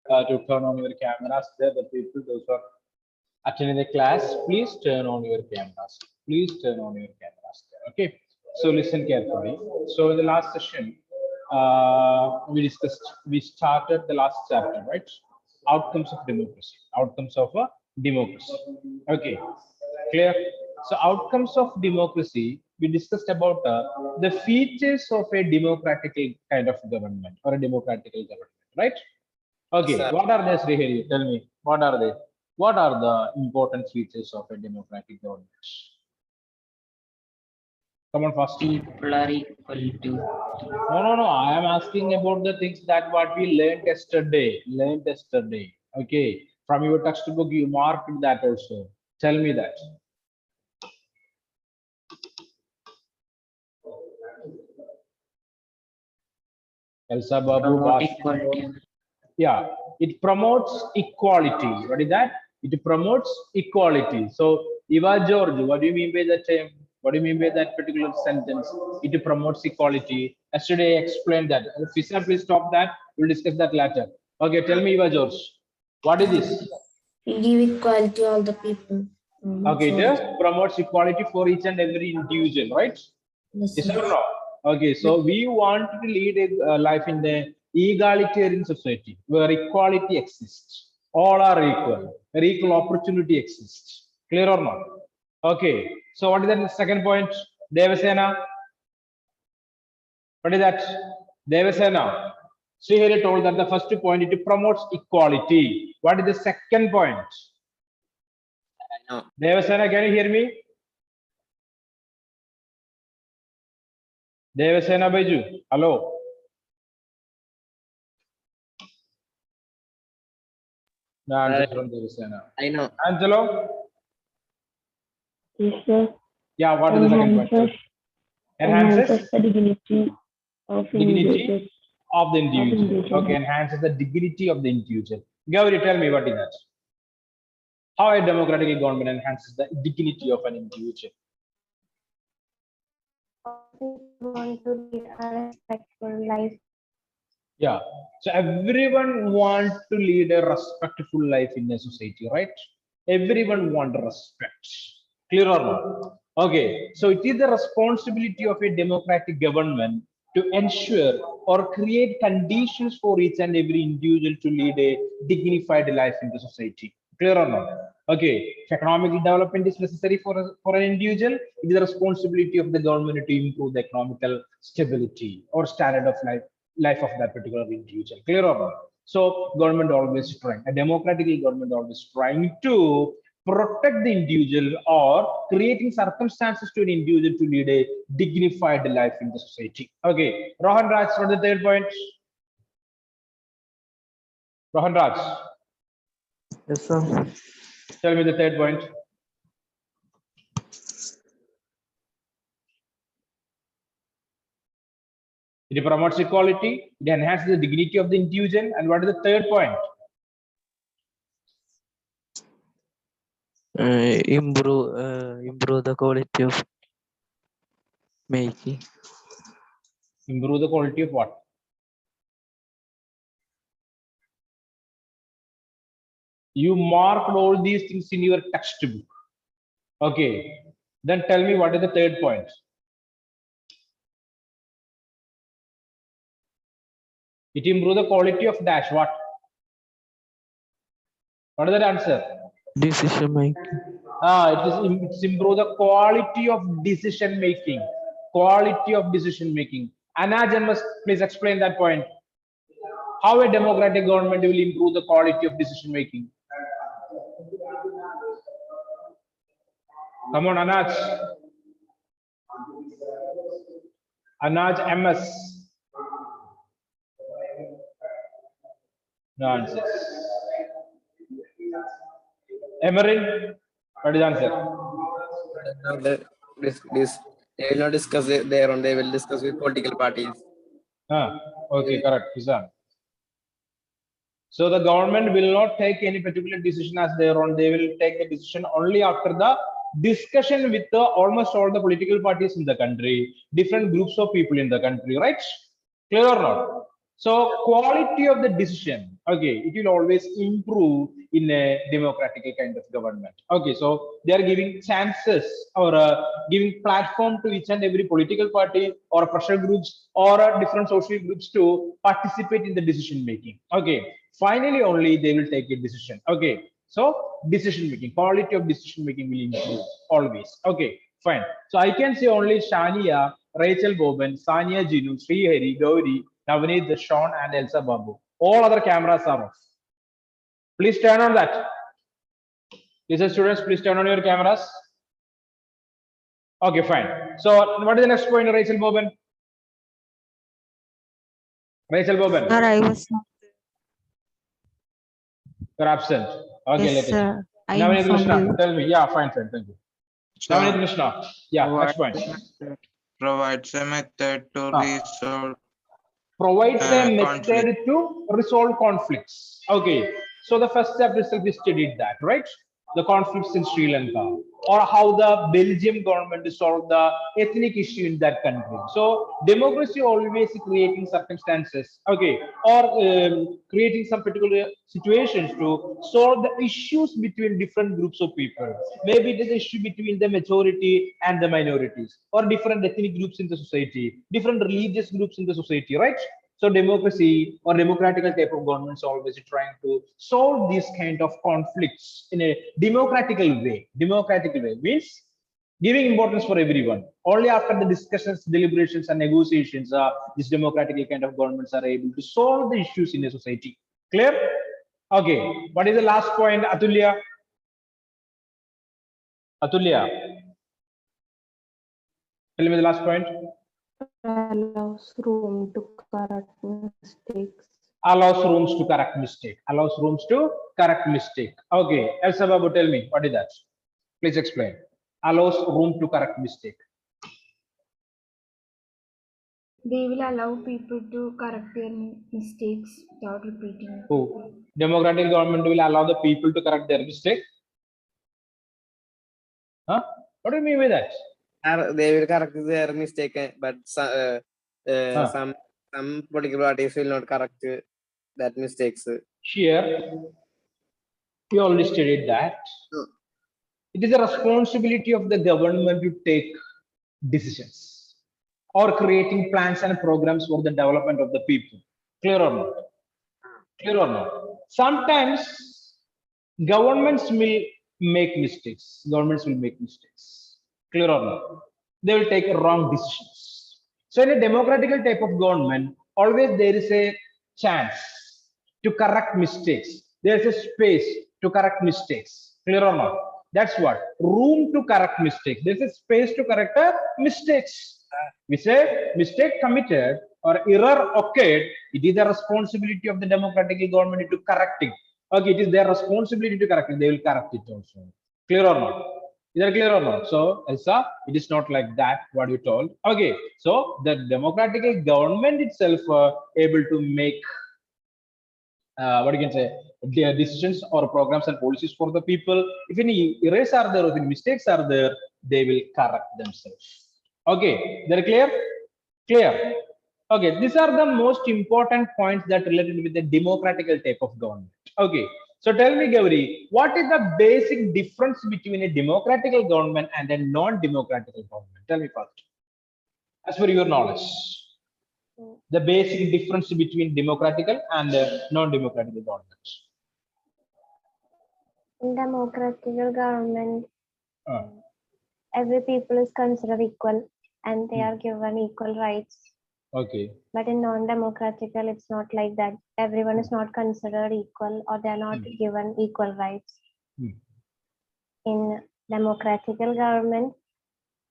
to turn on your cameras. There, the people, those who are attending the class, please turn on your cameras. Please turn on your cameras there. Okay. So listen carefully. So in the last session, we started the last chapter, right? Outcomes of democracy. Outcomes of a democracy. Okay. Clear? So outcomes of democracy, we discussed about the features of a democratic kind of government or a democratic government, right? Okay, Sir. what are they, Srihari? Tell me, what are they? What are the important features of a democratic government? Come on, first. People are equal to. No. I am asking about the things that what we learned yesterday. Okay, from your textbook, you marked that also. Tell me that. Elsa Babu, Equality. yeah, it promotes equality. What is that? It promotes equality. So, Eva George, what do you mean by that term? What do you mean by that particular sentence? It promotes equality. Yesterday I explained that. Fisa, please stop that. We'll discuss that later. Okay, tell me, Eva George, what is this? Give equality to all the people. Okay, it promotes equality for each and every individual, right? Yes or no? Okay, so we want to lead a life in the egalitarian society where equality exists. All are equal, where equal opportunity exists. Clear or not? Okay, so what is the second point? Devasena. What is that? Devasena. Srihari told that the first point, it promotes equality. What is the second point? No. Devasena, can you hear me? Devasena Beju, hello. No answer from Devasena. I know. Angelo? Yes, sir. Yeah, what is the second point? Enhances the dignity of dignity of the individual. Okay, enhances the dignity of the individual. Gauri, tell me what is that? How a democratic government enhances the dignity of an individual? Want to lead a respectful life. Yeah, so everyone wants to lead a respectful life in a society, right? Everyone wants respect. Clear or not? Okay, so it is the responsibility of a democratic government to ensure or create conditions for each and every individual to lead a dignified life in the society. Clear or not? Okay, if economic development is necessary for an individual, it is the responsibility of the government to improve the economical stability or standard of life of that particular individual. Clear or not? So government always trying, a democratic government always trying to protect the individual or creating circumstances to an individual to lead a dignified life in the society. Okay, Rohan Raj, for the third point. Rohan Raj. Yes, sir. Tell me the third point. It promotes equality, it enhances the dignity of the individual, and what is the third point? Improve the quality of making. Improve the quality of what? You marked all these things in your textbook. Okay, then tell me what is the third point? It improves the quality of dash what? What is that answer? Decision making. It's improve the quality of decision making. Quality of decision making. Anaj must please explain that point. How a democratic government will improve the quality of decision making? Come on, Anaj. Anaj MS. No answers. Emerin, what is the answer? They will not discuss it there on. They will discuss with political parties. Okay, correct. So the government will not take any particular decision as their own. They will take the decision only after the discussion with almost all the political parties in the country, different groups of people in the country, right? Clear or not? So quality of the decision, okay, it will always improve in a democratic kind of government. Okay, so they are giving chances or giving platform to each and every political party or pressure groups or different social groups to participate in the decision making. Okay, finally only they will take a decision. Okay, so decision making, quality of decision making will improve always. Okay, fine. So I can say only Shania, Rachel Boban, Sanya Jinu, Srihari, Gauri, Navneet, Sean, and Elsa Babu. All other cameras are off. Please turn on that. Listen, students, please turn on your cameras. Okay, fine. So, what is the next point, Rachel Boban? Rachel Boban, Sir, I was not. you're absent. Okay, Yes, let it. sir. I Navneet informed Krishna, you. tell me. Yeah, fine, fine, thank you. Navneet Krishna. Yeah, next point. Provides a method to Ah. resolve Provides a method conflict. to resolve conflicts. Okay, so the first chapter itself we studied that, right? The conflicts in Sri Lanka, or how the Belgium government solved the ethnic issue in that country. So democracy always creating circumstances, okay, or creating some particular situations to solve the issues between different groups of people. Maybe it is issue between the majority and the minorities, or different ethnic groups in the society, different religious groups in the society, right? So democracy or democratical type of governments always trying to solve these kind of conflicts in a democratical way. Democratical way means giving importance for everyone. Only after the discussions, deliberations, and negotiations, these democratic kind of governments are able to solve the issues in a society. Clear? Okay. What is the last point, Atulya? Atulya, tell me the last point. Allows room to correct mistakes. Allows rooms to correct mistake. Allows rooms to correct mistake. Okay. Elsa Babu, tell me what is that? Please explain. Allows room to correct mistake. They will allow people to correct their mistakes without repeating it. Who? Democratic government will allow the people to correct their mistake. Huh? What do you mean by that? They will correct their mistake, but Huh. some political parties will not correct that mistakes. Here, we already studied that. It is a responsibility of the government to take decisions or creating plans and programs for the development of the people. Clear or not? Clear or not? Sometimes governments will make mistakes. Governments will make mistakes. Clear or not? They will take wrong decisions. So in a democratical type of government, always there is a chance to correct mistakes. There is a space to correct mistakes. Clear or not? That's what room to correct mistakes. There's a space to correct mistakes. We say mistake committed or error occurred. It is the responsibility of the democratic government to correct it. Okay, it is their responsibility to correct it. They will correct it also. Clear or not? Is that clear or not? So, Elsa, it is not like that. What you told. Okay, so the democratic government itself able to make what you can say decisions or programs and policies for the people. If any errors are there, or if any mistakes are there, they will correct themselves. Okay, they're clear. Clear. Okay, these are the most important points that related with the democratical type of government. Okay, so tell me, Gauri, what is the basic difference between a democratical government and a non-democratical government? Tell me first, as per your knowledge, the basic difference between democratical and non-democratical governments. In democratical government, Uh, every people is considered equal and they are given equal rights. okay. But in non-democratical, it's not like that. Everyone is not considered equal or they are not given equal rights. In democratical government,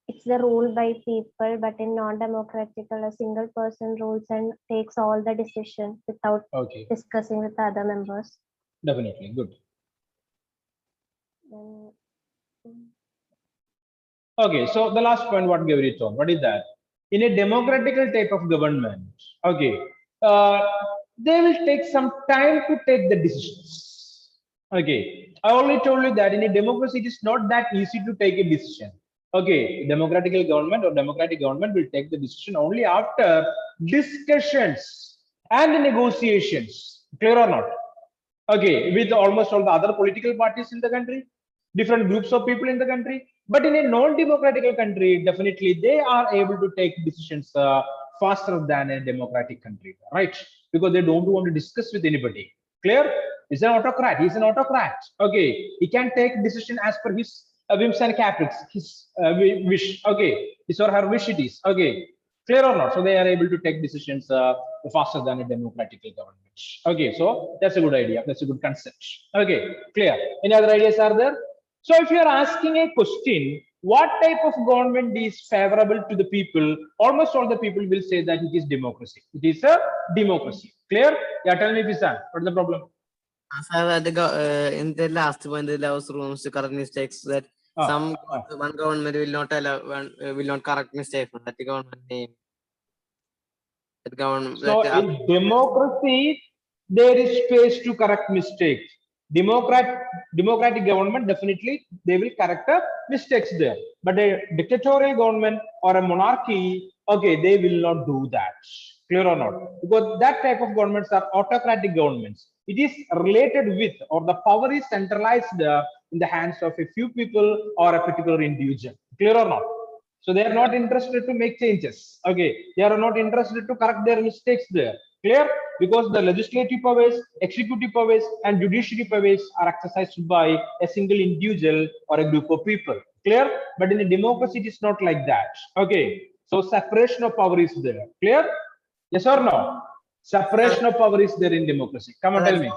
it's the rule by people, but in non-democratical, a single person rules and takes all the decisions without Okay. discussing with the other members. Definitely good. And, Okay, so the last point what Gauri told, what is that? In a democratical type of government, okay, they will take some time to take the decisions. Okay, I already told you that in a democracy, it is not that easy to take a decision. Okay, democratical government or democratic government will take the decision only after discussions and the negotiations. Clear or not? Okay, with almost all the other political parties in the country, different groups of people in the country. But in a non-democratic country, definitely they are able to take decisions faster than a democratic country, right? Because they don't want to discuss with anybody. Clear? He's an autocrat. He's an autocrat. Okay, he can take decision as per his whims and caprice, his wish. Okay, his or her wish it is. Okay, clear or not? So they are able to take decisions faster than a democratic government. Okay, so that's a good idea. That's a good concept. Okay, clear. Any other ideas are there? So if you are asking a question, what type of government is favorable to the people? Almost all the people will say that it is democracy. It is a democracy. Clear? Yeah, tell me, Fisan, what's the problem? Sir, in the last one, the laws rooms to correct mistakes that one government will not allow, will not correct mistakes. That the government name. That government. So in democracy, there is space to correct mistakes. Democratic government, definitely they will correct the mistakes there. But a dictatorial government or a monarchy, okay, they will not do that. Clear or not? Because that type of governments are autocratic governments. It is related with, or the power is centralized in the hands of a few people or a particular individual. Clear or not? So they are not interested to make changes. Okay, they are not interested to correct their mistakes there. Clear? Because the legislative powers, executive powers, and judiciary powers are exercised by a single individual or a group of people. Clear? But in a democracy, it is not like that. Okay, so separation of power is there. Clear? Yes or no? Separation of power is there in democracy. Come on, tell me.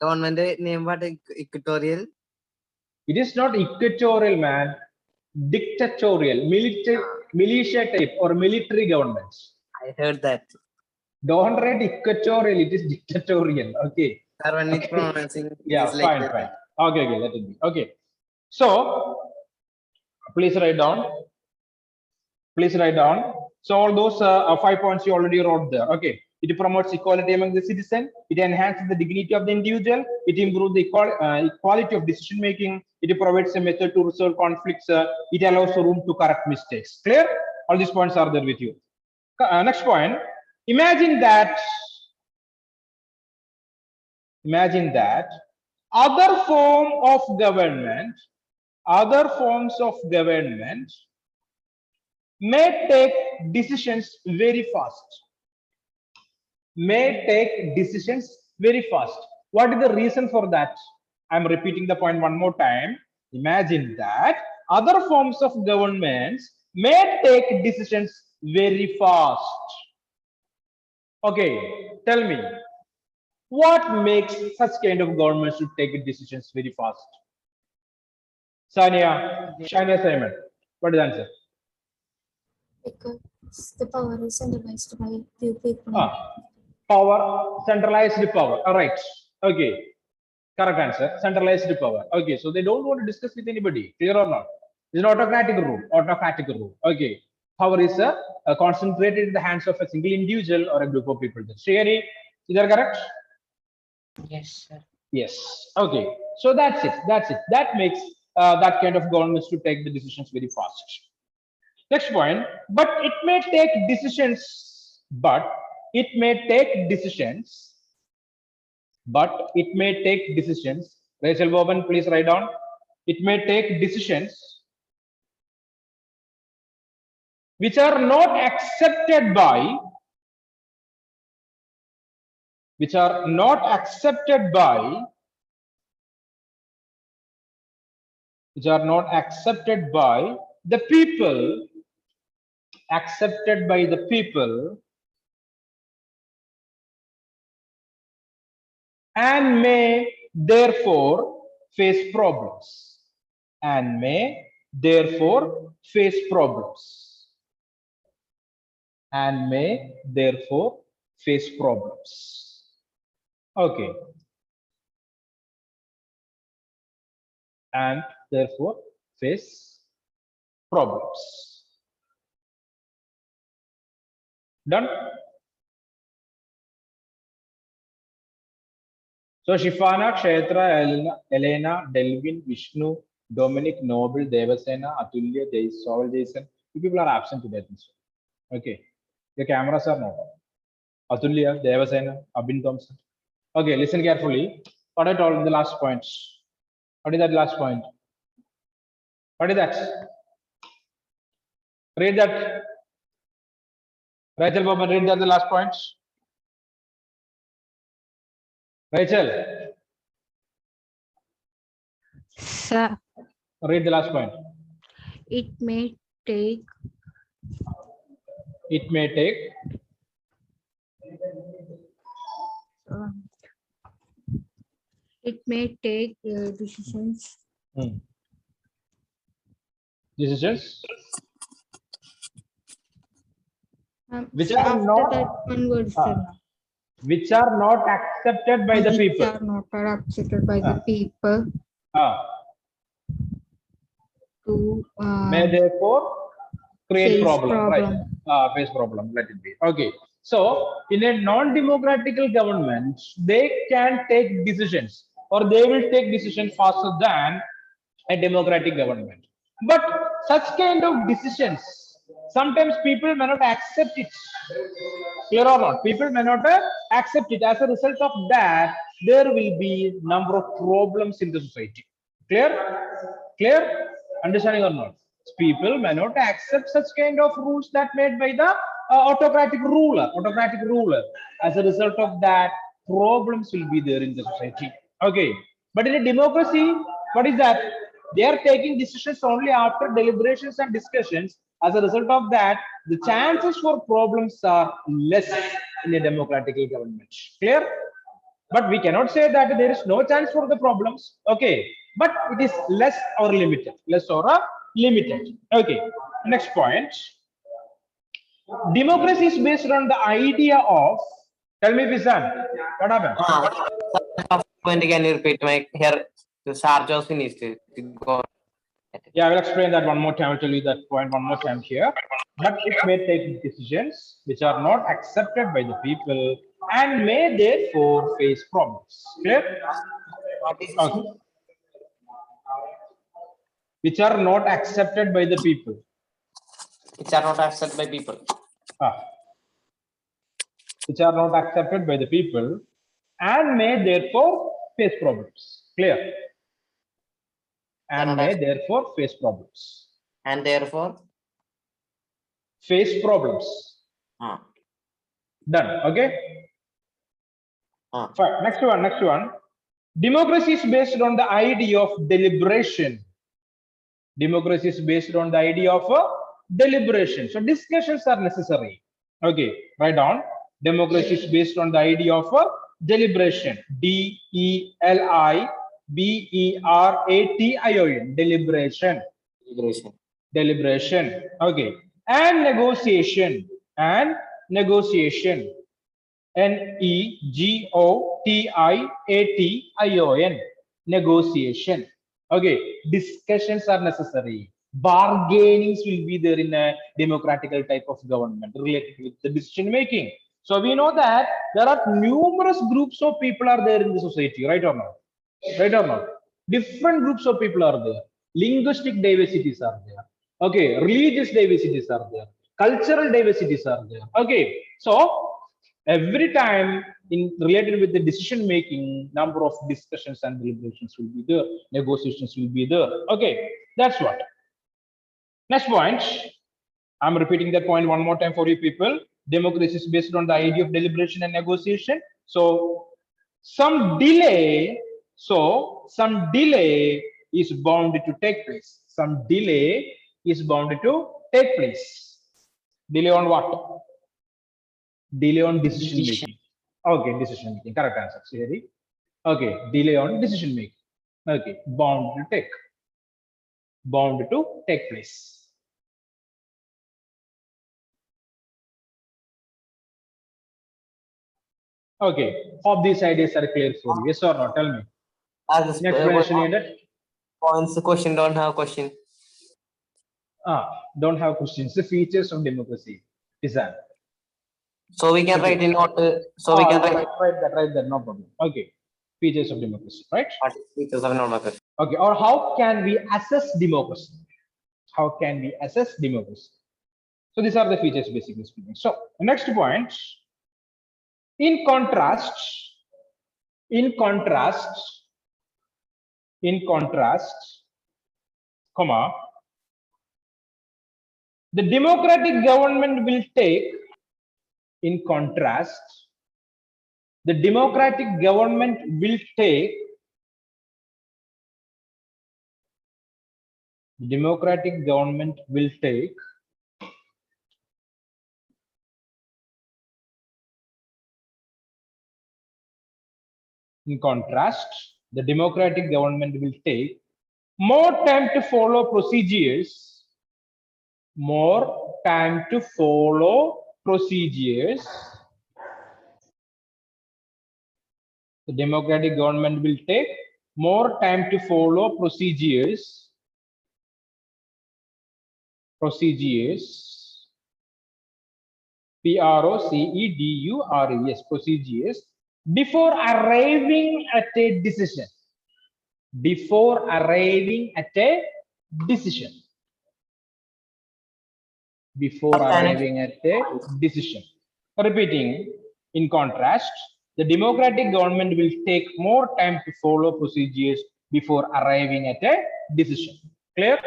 Government name what equatorial? It is not equatorial, man. Dictatorial, militia type or military governments. I heard that. Don't write equatorial, it is dictatorial. Okay. Sir, when it's Okay. pronouncing, Yeah, it's like fine, that. fine. Okay, okay, let it be. Okay. So please write down. Please write down. So all those 5 points you already wrote there. Okay. It promotes equality among the citizen. It enhances the dignity of the individual. It improves the equality of decision making. It provides a method to resolve conflicts. It allows room to correct mistakes. Clear? All these points are there with you. Next point. Imagine that other forms of government may take decisions very fast. What is the reason for that? I'm repeating the point one more time. Imagine that other forms of governments may take decisions very fast. Okay, tell me, what makes such kind of governments to take decisions very fast? Shania Simon, what is the answer? Because the power is centralized by few people. Power, centralized power. All right. Okay. Correct answer. Centralized power. Okay. So they don't want to discuss with anybody. Clear or not? It's an autocratic rule. Okay. Power is concentrated in the hands of a single individual or a group of people. Shreyani, is that correct? Yes, sir. Yes. Okay. So that's it. That makes that kind of governments to take the decisions very fast. Next point. But it may take decisions. Rachel Boban, please write down. It may take decisions which are not accepted by the people, and may therefore face problems. Okay. And therefore face problems. Done? So Shifana, Kshetra, Elena, Delvin, Vishnu, Dominic, Noble, Devasena, Atulya, Jason. You people are absent today. Okay. The cameras are not on. Atulya, Devasena, Abin Thompson. Okay, listen carefully. What I told in the last point. What is that last point? What is that? Read that. Rachel Bowman, read that the last point. Rachel, Sir, read the last point. it may take It may take. decisions Decisions which sir, are after not that one word, sir, which are not accepted by the which people. are not accepted by the people to May therefore create face problem, problem. right? Face problem. Let it be. Okay. So in a non-democratical government, they can take decisions, or they will take decisions faster than a democratic government. But such kind of decisions, sometimes people may not accept it. Clear or not? People may not accept it. As a result of that, there will be number of problems in the society. Clear? Clear? Understanding or not? People may not accept such kind of rules that made by the autocratic ruler. Autocratic ruler. As a result of that, problems will be there in the society. Okay. But in a democracy, what is that? They are taking decisions only after deliberations and discussions. As a result of that, the chances for problems are less in a democratic government. Clear? But we cannot say that there is no chance for the problems. Okay. But it is less or limited. Less or limited. Okay. Next point. Democracy is based on the idea of. Tell me, Visan, what happened? Point can you repeat my here? The Sarjos finished. Go. Yeah, I will explain that one more time. I'll tell you that point one more time here. But it may take decisions which are not accepted by the people and may therefore face problems. Clear? Okay. Which are not accepted by the people. Which are not accepted by people. Which are not accepted by the people and may therefore face problems. Clear? And may therefore face problems. And therefore face problems. Done. Okay. Fine. Next one. Next one. Democracy is based on the idea of deliberation. Democracy is based on the idea of deliberation. So discussions are necessary. Okay. Write down. Democracy is based on the idea of deliberation. DELIBERATION. Deliberation. deliberation. Deliberation. Okay. And negotiation. And negotiation. NEGOTIATION. Negotiation. Okay. Discussions are necessary. Bargainings will be there in a democratical type of government related with the decision making. So we know that there are numerous groups of people are there in the society, right or not? Right or not? Different groups of people are there. Linguistic diversities are there. Okay, religious diversities are there. Cultural diversities are there. Okay, so every time in related with the decision making, number of discussions and deliberations will be there. Negotiations will be there. Okay, that's what. Next point. I'm repeating that point one more time for you people. Democracy is based on the idea of deliberation and negotiation. So some delay is bound to take place. Some delay is bound to take place. Delay on what? Delay on decision making. Okay, decision making. Correct answer. See, okay, delay on decision making. Okay, bound to take place. Okay, hope these ideas are clear for you. Yes or no? Tell me. As Any explanation needed? points, the question don't have question. Don't have questions. The features of democracy. Is that? So we can write in note. So we can write write that. No problem. Okay. Features of democracy, right? what is features of democracy. Okay. Or how can we assess democracy? How can we assess democracy? So these are the features basically speaking. So next point. In contrast, comma, the democratic government will take, in contrast, the democratic government will take, democratic government will take in contrast, the democratic government will take more time to follow procedures, more time to follow procedures. The democratic government will take more time to follow procedures, P-R-O-C-E-D-U-R-E-S, procedures, before arriving at a decision. Before arriving at a decision. Before arriving at a decision. Repeating, in contrast, the democratic government will take more time to follow procedures before arriving at a decision. Clear?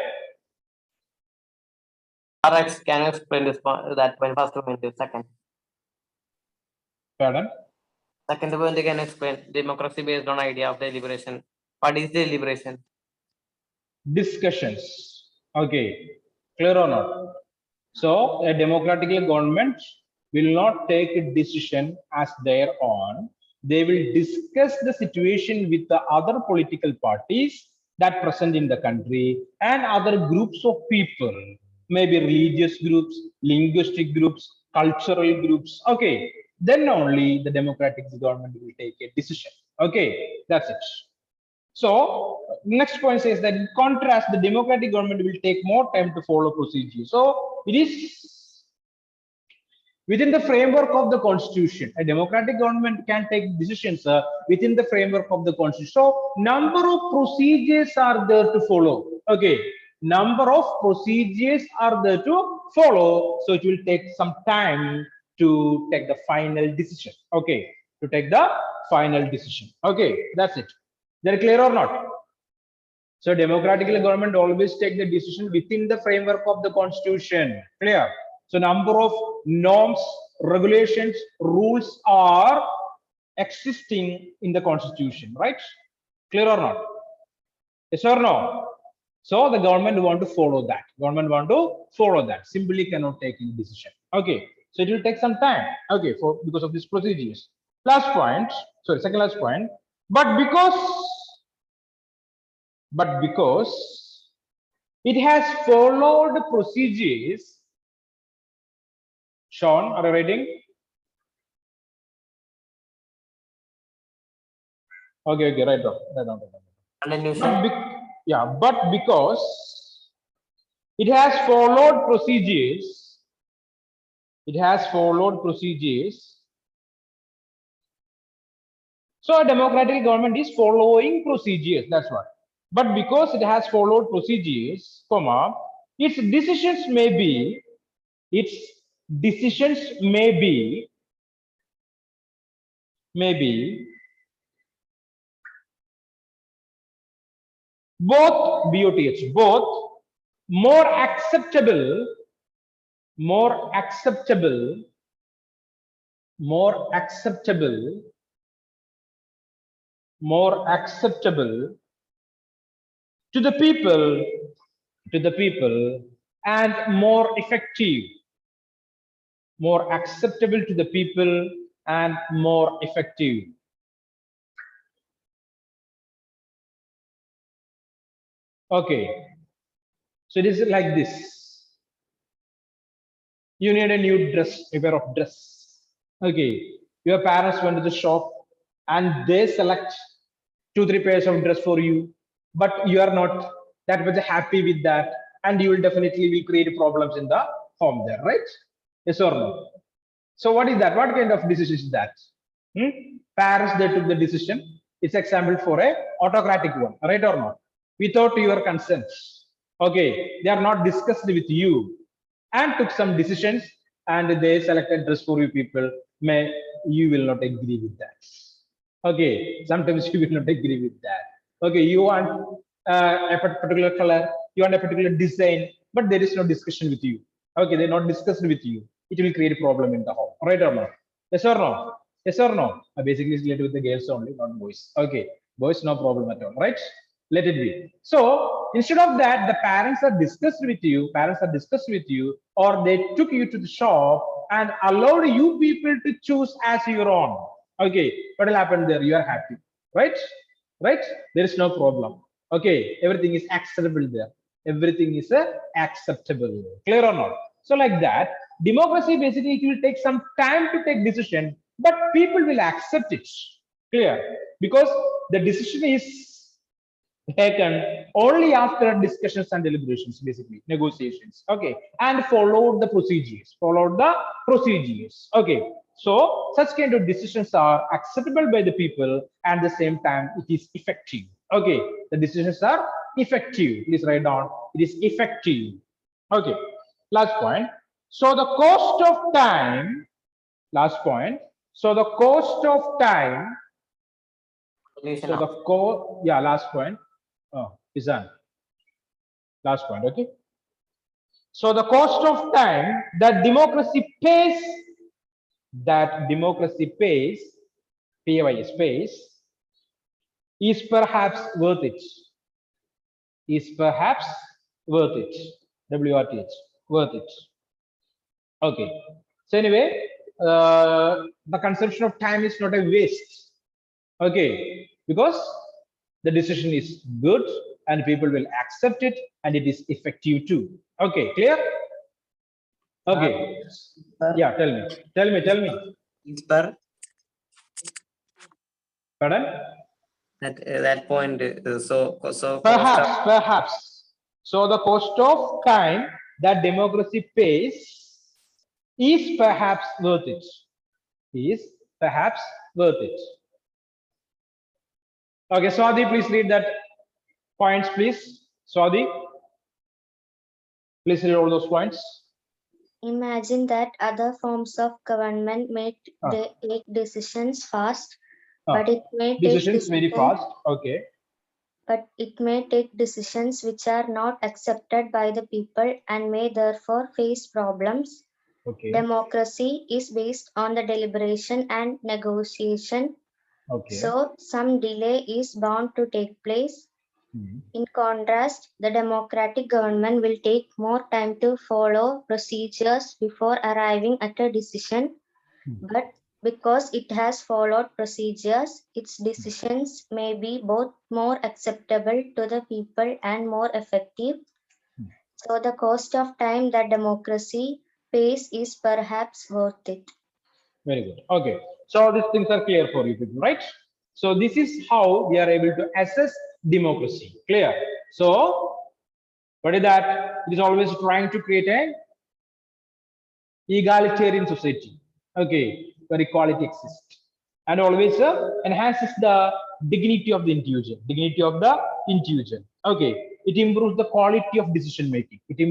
RX, can you explain this point, that point? First point, second. Pardon? Second point, can you explain democracy based on idea of deliberation. What is deliberation? Discussions. Okay, clear or not? So a democratic government will not take a decision as their own. They will discuss the situation with the other political parties that present in the country and other groups of people, maybe religious groups, linguistic groups, cultural groups. Okay, then only the democratic government will take a decision. Okay, that's it. So next point says that in contrast, the democratic government will take more time to follow procedures. So it is within the framework of the constitution. A democratic government can take decisions within the framework of the constitution. So number of procedures are there to follow. Okay, number of procedures are there to follow. So it will take some time to take the final decision. Okay, to take the final decision. Okay, that's it. They're clear or not? So democratically government always take the decision within the framework of the constitution. Clear? So number of norms, regulations, rules are existing in the constitution, right? Clear or not? Yes or no? So the government want to follow that. Government want to follow that. Simply cannot take any decision. Okay. So it will take some time. Okay, for because of these procedures. Last point. Sorry, second last point. But because it has followed procedures. Sean, are you writing? Okay, right down. But because it has followed procedures, so a democratic government is following procedures, that's what. But because it has followed procedures, comma, its decisions may be both more acceptable to the people and more effective, more acceptable to the people and more effective. Okay, so it is like this. You need a new dress, a pair of dress. Okay, your parents went to the shop and they select 2-3 pairs of dress for you, but you are not that much happy with that, and you will definitely create problems in the home there, right? Yes or no? So what is that? What kind of decision is that? Parents, they took the decision. It's example for a autocratic one, right or not? Without your consent. Okay, they are not discussed with you and took some decisions, and they selected dress for you people. May you will not agree with that. Okay, sometimes you will not agree with that. Okay, you want a particular color, you want a particular design, but there is no discussion with you. Okay, they're not discussed with you. It will create a problem in the home, right or not? Yes or no? Yes or no? Basically, it's related with the girls only, not boys. Okay, boys, no problem at all, right? Let it be. So instead of that, the parents are discussed with you, or they took you to the shop and allowed you people to choose as your own. Okay, what will happen there? You are happy, right? Right? There is no problem. Okay, everything is acceptable there. Everything is acceptable. Clear or not? So like that, democracy basically it will take some time to take decision, but people will accept it. Clear? Because the decision is taken only after discussions and deliberations, basically negotiations. Okay, and followed the procedures. Okay, so such kind of decisions are acceptable by the people, and at the same time it is effective. Okay, the decisions are effective. Please write down. It is effective. Okay, last point. So the cost of time. Last point. So the cost of time. Solution So the core, yeah, last point. Oh, is done. Last point, okay. So the cost of time that democracy pays, PAYS pays, is perhaps worth it. Is perhaps worth it. WRTH, worth it. Okay. So anyway, the consumption of time is not a waste. Okay, because the decision is good and people will accept it and it is effective too. Okay, clear? Okay. Yeah, tell me. Is per Pardon? that point. So cost of Perhaps. So the cost of time that democracy pays is perhaps worth it. Is perhaps worth it. Okay, Swati, please read that points, please. Swati, please read all those points. Imagine that other forms of government may take decisions fast, but it may Decisions very fast. Okay. but it may take decisions which are not accepted by the people and may therefore face problems. Okay. Democracy is based on the deliberation and negotiation. Okay. So some delay is bound to take place. In contrast, the democratic government will take more time to follow procedures before arriving at a decision. But because it has followed procedures, its decisions may be both more acceptable to the people and more effective. So the cost of time that democracy pays is perhaps worth it. Very good. Okay. So these things are clear for you people, right? So this is how we are able to assess democracy. Clear? So what is that? It is always trying to create an egalitarian society. Okay, where equality exists, and always enhances the dignity of the individual. Okay, it improves the quality of decision making. What is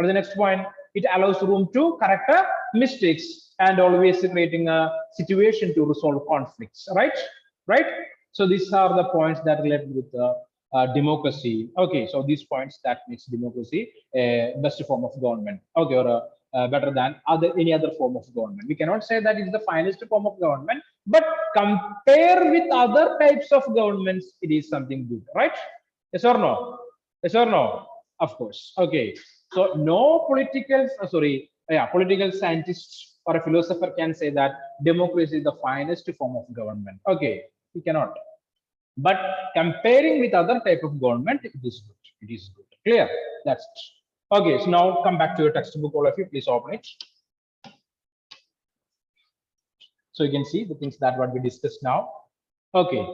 the next point? It allows room to correct mistakes and always creating a situation to resolve conflicts. Right. So these are the points that relate with democracy. Okay, so these points that makes democracy a best form of government. Okay, or better than any other form of government. We cannot say that it's the finest form of government, but compare with other types of governments, it is something good, right? Yes or no? Yes or no? Of course. Okay. So no political scientist or a philosopher can say that democracy is the finest form of government. Okay, we cannot. But comparing with other type of government, it is good. Clear? That's it. Okay, so now come back to your textbook, all of you. Please open it. So you can see the things that what we discussed now. Okay,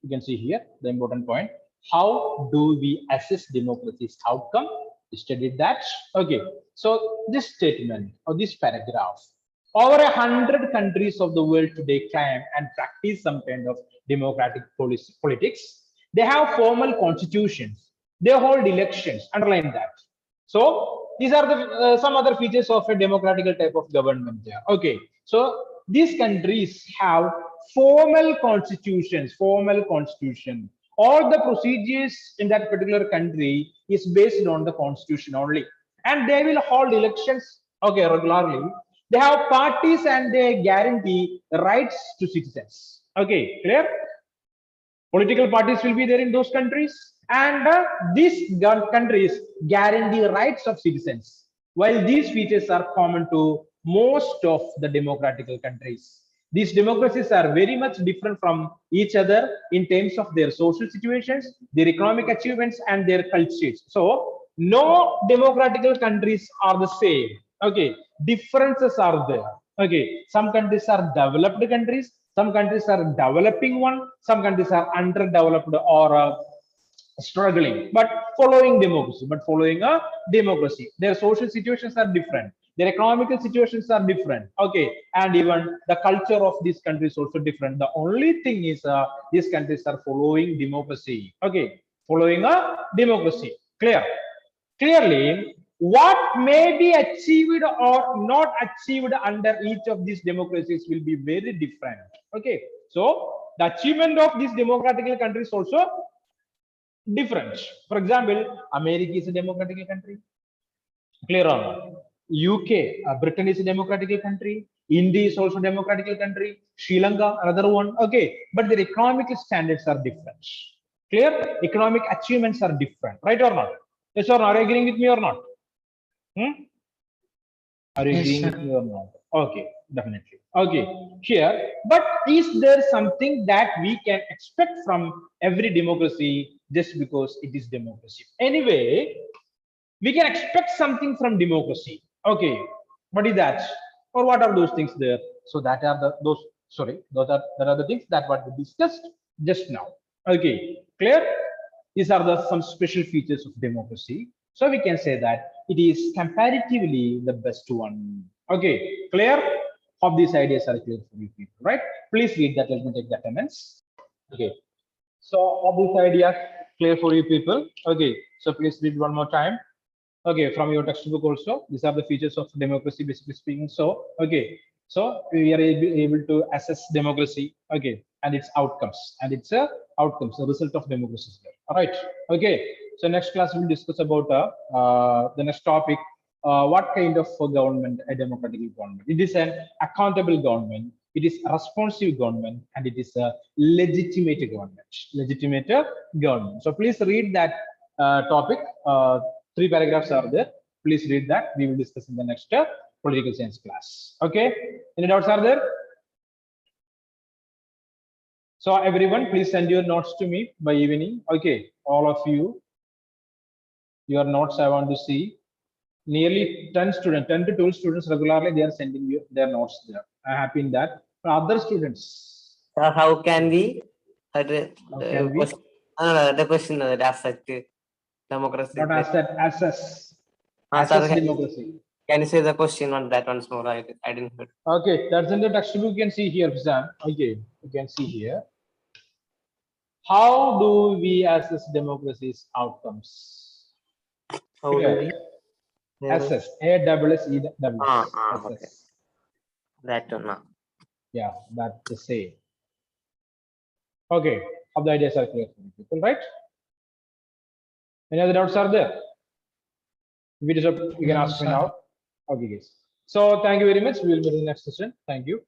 you can see here the important point. How do we assess democracy's outcome? We studied that. Okay, so this statement or this paragraph. Over 100 countries of the world today claim and practice some kind of democratic politics. They have formal constitutions. They hold elections. Underline that. So these are the some other features of a democratical type of government there. Okay, so these countries have formal constitutions, formal constitution. All the procedures in that particular country is based on the constitution only, and they will hold elections, okay, regularly. They have parties and they guarantee the rights to citizens. Okay, clear? Political parties will be there in those countries, and these countries guarantee rights of citizens. While these features are common to most of the democratical countries, these democracies are very much different from each other in terms of their social situations, their economic achievements, and their cultures. So no democratical countries are the same. Okay, differences are there. Okay, some countries are developed countries, some countries are developing one, some countries are underdeveloped or struggling, but following democracy, their social situations are different, their economical situations are different. Okay, and even the culture of these countries also different. The only thing is these countries are following democracy. Okay, following a democracy. Clearly, what may be achieved or not achieved under each of these democracies will be very different. Okay, so the achievement of these democratic countries also different. For example, America is a democratic country. Clear or not? UK, Britain is a democratic country. India is also a democratic country. Sri Lanka, another one. Okay, but their economic standards are different. Clear? Economic achievements are different, right or not? Yes or no? Are you agreeing with me or not? Are you Yes, agreeing sir. with me or not? Okay, definitely. Okay, here, but is there something that we can expect from every democracy just because it is democracy? Anyway, we can expect something from democracy. Okay, what is that? Or what are those things there? So that are the things that what we discussed just now. Okay, clear? These are the some special features of democracy. So we can say that it is comparatively the best one. Okay, clear? Hope these ideas are clear for you people, right? Please read that. Let me take the attendance. Okay. So hope these ideas clear for you people. Okay. So please read one more time. Okay, from your textbook also. These are the features of democracy, basically speaking. So, okay. So we are able to assess democracy, okay, and its outcomes, and its outcomes, the result of democracy. All right. Okay. So next class we'll discuss about the next topic. What kind of government a democratic government? It is an accountable government. It is a responsive government, and it is a legitimate government. Legitimate government. So please read that topic. 3 paragraphs are there. Please read that. We will discuss in the next political science class. Okay. Any doubts are there? So everyone, please send your notes to me by evening. Okay, all of you. Your notes I want to see. Nearly 10 students, 10 to 12 students regularly, they are sending you their notes there. I'm happy in that. For other students, How can we? how can we? The question accept democracy. Not assess Sir, democracy. can you say the question on that once more? I didn't hear. Okay, that's in the textbook. You can see here, Sam. Okay, you can see here. How do we assess democracy's outcomes? How do we? Assess. A-double-S-E Okay. assess. That one. Yeah, that's the same. Okay, how the ideas are clear for you people, right? Any other doubts are there? If it is up, you can No, ask me sir. now. Okay, guys. So thank you very much. We will meet in the next session. Thank you.